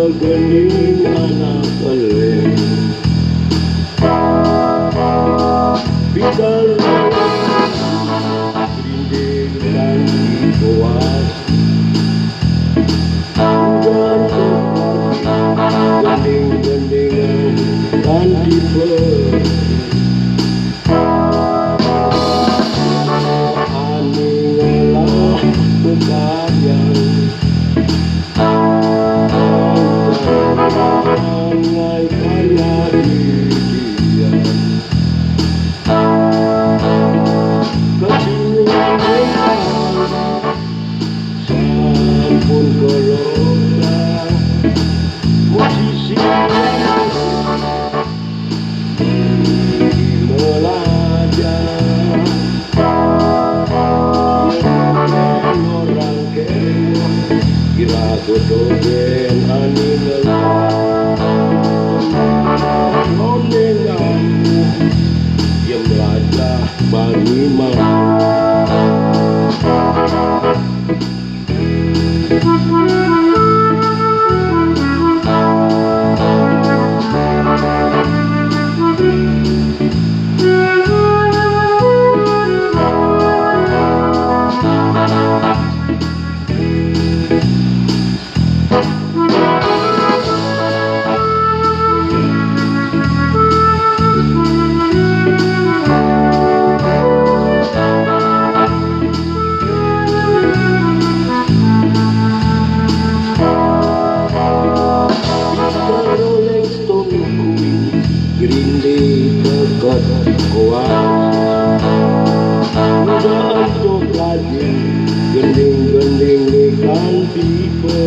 Pagaling anak alin Bidal Rinding dan ibuat Hujan pagi Gending-gendingan dan tipe Aningalah berkaryan Angai kaya dia Kesingan sampun kelola musisi melajah orang kewa kira kodogen aningalah yang belajar bagi mau Gerinding dekat kuat Mudah untuk lagi Gending-gending ikan tipe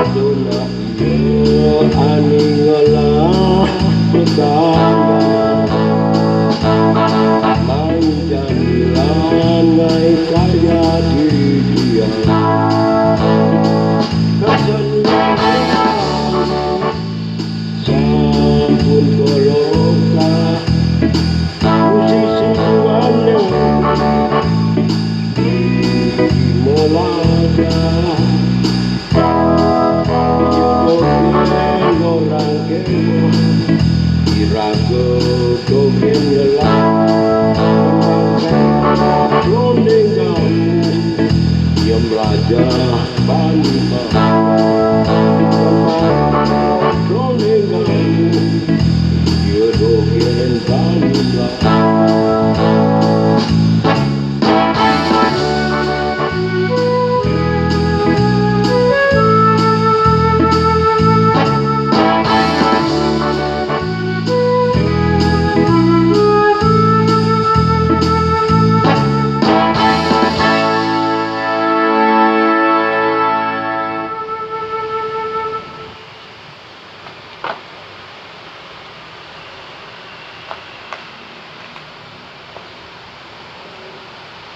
Dona iya aningalah berkaya Main jamilan ngai kaya diri dia Sampun koloka musisi tuannya melajah jodohin orang kewa kira kedogen gelap londeng kamu yang melajah bani